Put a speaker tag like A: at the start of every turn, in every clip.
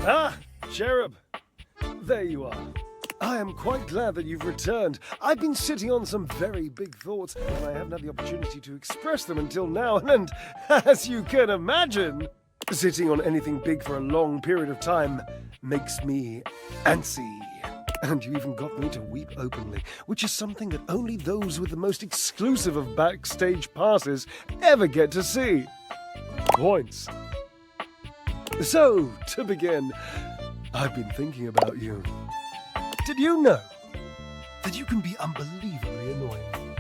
A: Ah, Cherub. There you are. I am quite glad that you've returned. I've been sitting on some very big thoughts, and I haven't had the opportunity to express them until now, and as you can imagine, sitting on anything big for a long period of time makes me antsy. And you even got me to weep openly, which is something that only those with the most exclusive of backstage passes ever get to see. Points. So, to begin, I've been thinking about you. Did you know that you can be unbelievably annoying?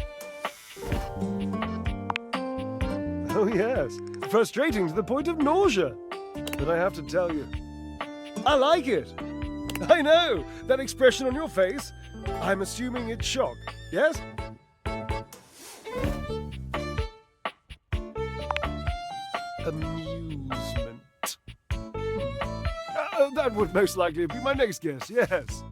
A: Oh yes, frustrating to the point of nausea. But I have to tell you, I like it. I know, that expression on your face. I'm assuming it's shock, yes? Amusement. That would most likely be my next guess, yes.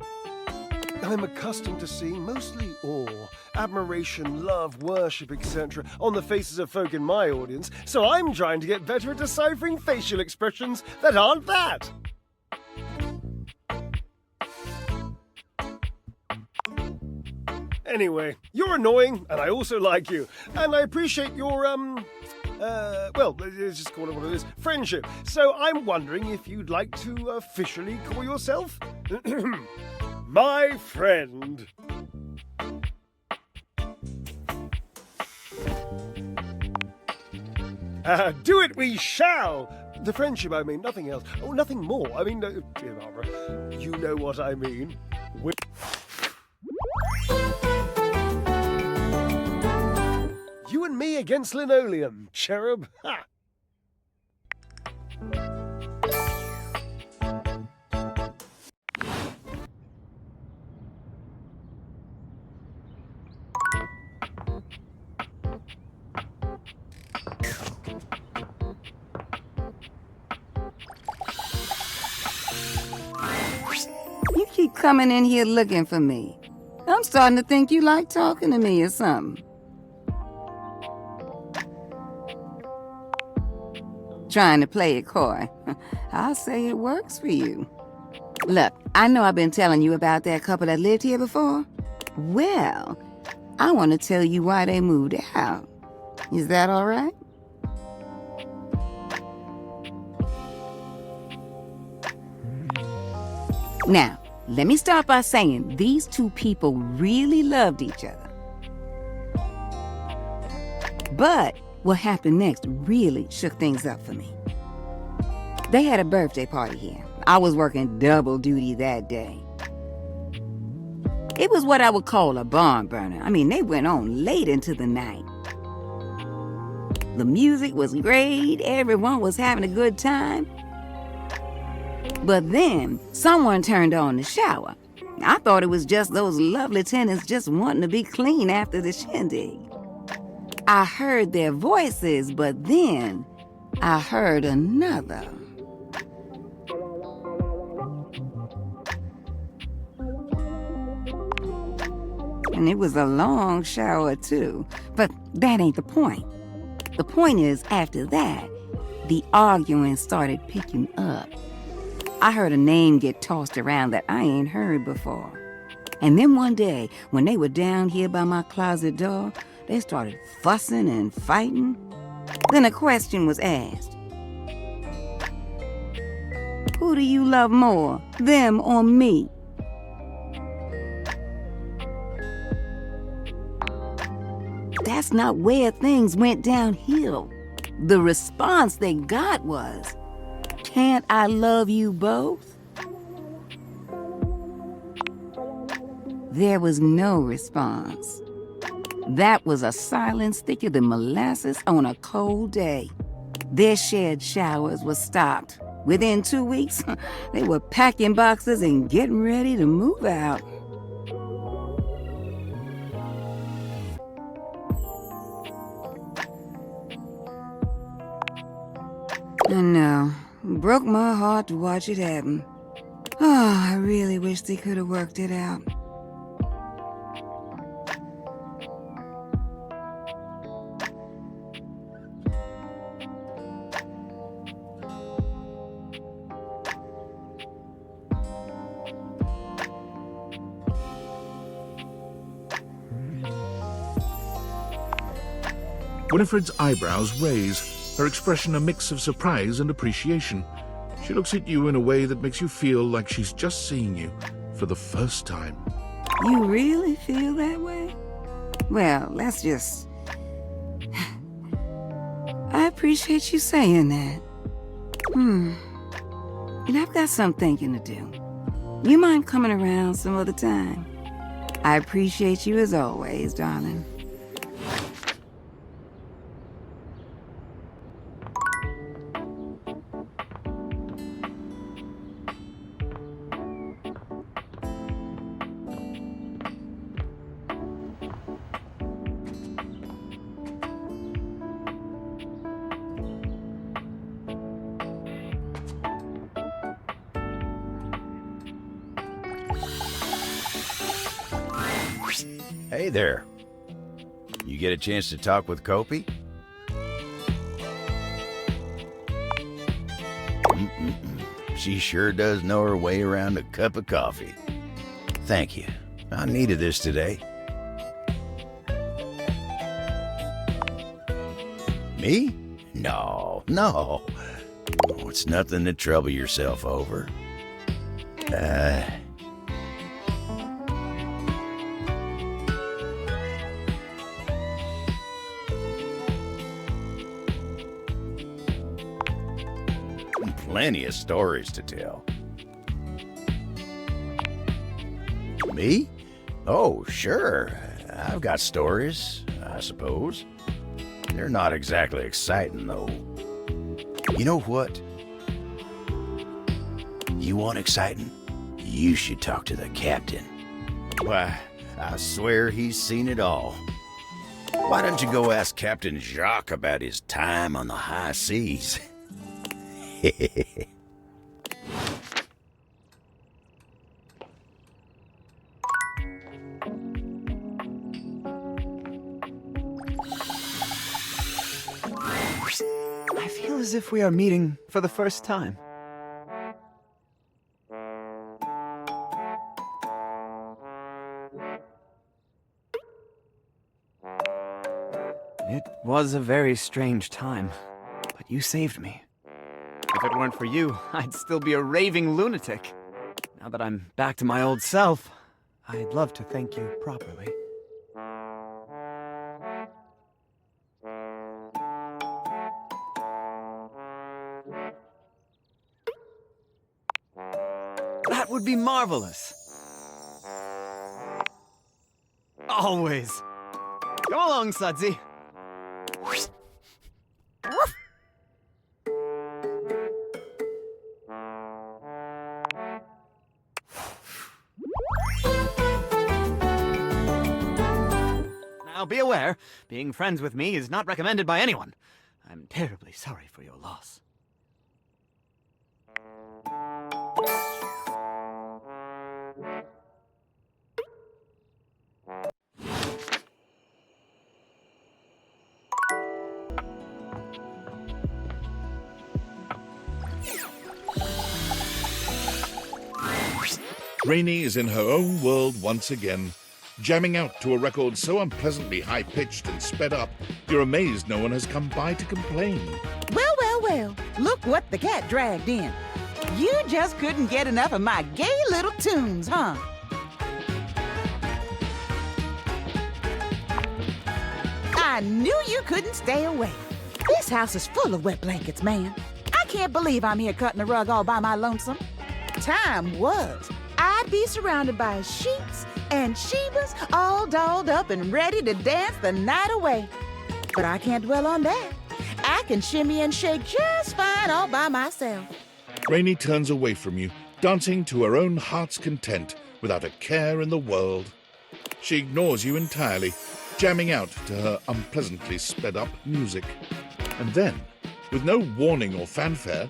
A: I'm accustomed to seeing mostly awe, admiration, love, worship, etc. on the faces of folk in my audience, so I'm trying to get better at deciphering facial expressions that aren't that. Anyway, you're annoying, and I also like you. And I appreciate your, well, let's just call it what it is, friendship. So I'm wondering if you'd like to officially call yourself my friend. Do it we shall! The friendship, I mean, nothing else. Oh, nothing more. I mean, dear Barbara, you know what I mean. You and me against linoleum, Cherub. Ha!
B: You keep coming in here looking for me. I'm starting to think you like talking to me or something. Trying to play it coy. I'll say it works for you. Look, I know I've been telling you about that couple that lived here before. Well, I want to tell you why they moved out. Is that all right? Now, let me start by saying these two people really loved each other. But what happened next really shook things up for me. They had a birthday party here. I was working double duty that day. It was what I would call a barn burner. I mean, they went on late into the night. The music was great, everyone was having a good time. But then, someone turned on the shower. I thought it was just those lovely tenants just wanting to be clean after the shindig. I heard their voices, but then I heard another. And it was a long shower too, but that ain't the point. The point is, after that, the arguing started picking up. I heard a name get tossed around that I ain't heard before. And then one day, when they were down here by my closet door, they started fussing and fighting. Then a question was asked. Who do you love more, them or me? That's not where things went downhill. The response they got was, can't I love you both? There was no response. That was a silence thicker than molasses on a cold day. Their shared showers were stopped. Within 2 weeks, they were packing boxes and getting ready to move out. I know. Broke my heart to watch it happen. Oh, I really wish they could have worked it out.
C: Winifred's eyebrows raise, her expression a mix of surprise and appreciation. She looks at you in a way that makes you feel like she's just seeing you for the first time.
B: You really feel that way? Well, that's just... I appreciate you saying that. And I've got some thinking to do. You mind coming around some other time? I appreciate you as always, darling.
D: Hey there. You get a chance to talk with Kopi? She sure does know her way around a cup of coffee. Thank you. I needed this today. Me? No. Oh, it's nothing to trouble yourself over. Plenty of stories to tell. Me? Oh, sure. I've got stories, I suppose. They're not exactly exciting, though. You know what? You want exciting? You should talk to the captain. Why, I swear he's seen it all. Why don't you go ask Captain Jacques about his time on the high seas?
E: I feel as if we are meeting for the first time. It was a very strange time, but you saved me. If it weren't for you, I'd still be a raving lunatic. Now that I'm back to my old self, I'd love to thank you properly. That would be marvelous. Always. Go along, Sudsy. Now be aware, being friends with me is not recommended by anyone. I'm terribly sorry for your loss.
C: Rainey is in her own world once again, jamming out to a record so unpleasantly high-pitched and sped up, you're amazed no one has come by to complain.
F: Well, look what the cat dragged in. You just couldn't get enough of my gay little tunes, huh? I knew you couldn't stay away. This house is full of wet blankets, man. I can't believe I'm here cutting the rug all by my lonesome. Time was, I'd be surrounded by sheeps and Shebas all dolled up and ready to dance the night away. But I can't dwell on that. I can shimmy and shake just fine all by myself.
C: Rainey turns away from you, dancing to her own heart's content without a care in the world. She ignores you entirely, jamming out to her unpleasantly sped-up music. And then, with no warning or fanfare,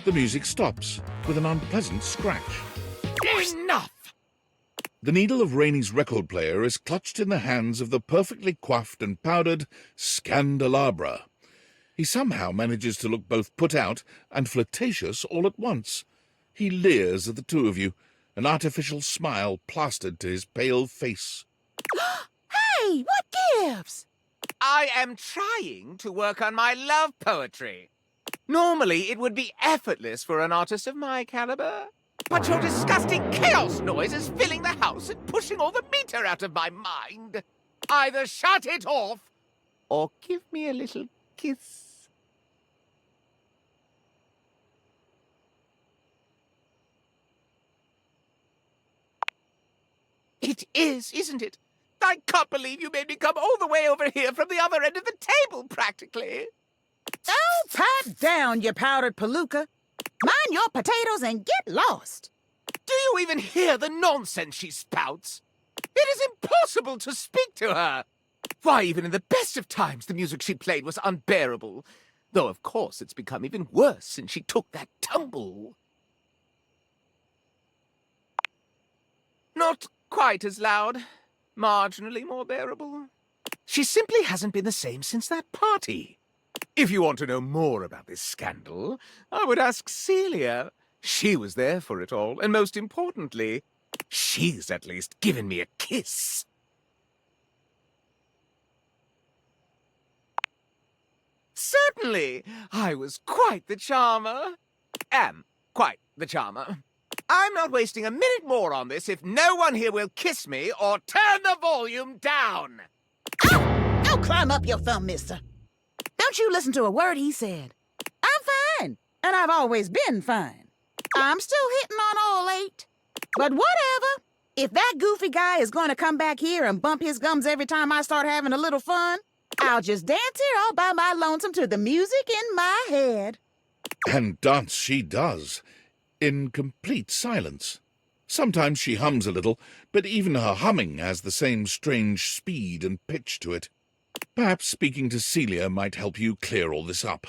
C: the music stops with an unpleasant scratch.
E: Enough!
C: The needle of Rainey's record player is clutched in the hands of the perfectly coiffed and powdered Scandelabra. He somehow manages to look both put out and flirtatious all at once. He leers at the two of you, an artificial smile plastered to his pale face.
F: Hey, what gives?
G: I am trying to work on my love poetry. Normally, it would be effortless for an artist of my caliber. But your disgusting chaos noise is filling the house and pushing all the meter out of my mind. Either shut it off, or give me a little kiss. It is, isn't it? I can't believe you made me come all the way over here from the other end of the table, practically.
F: Oh, pipe down, you powdered palooka. Mind your potatoes and get lost.
G: Do you even hear the nonsense she spouts? It is impossible to speak to her. Why, even in the best of times, the music she played was unbearable. Though, of course, it's become even worse since she took that tumble. Not quite as loud. Marginally more bearable. She simply hasn't been the same since that party. If you want to know more about this scandal, I would ask Celia. She was there for it all, and most importantly, she's at least given me a kiss. Certainly, I was quite the charmer. Am quite the charmer. I'm not wasting a minute more on this if no one here will kiss me or turn the volume down.
F: Don't climb up your thumb, mister. Don't you listen to a word he said. I'm fine, and I've always been fine. I'm still hitting on all 8. But whatever. If that goofy guy is going to come back here and bump his gums every time I start having a little fun, I'll just dance here all by my lonesome to the music in my head.
C: And dance she does, in complete silence. Sometimes she hums a little, but even her humming has the same strange speed and pitch to it. Perhaps speaking to Celia might help you clear all this up.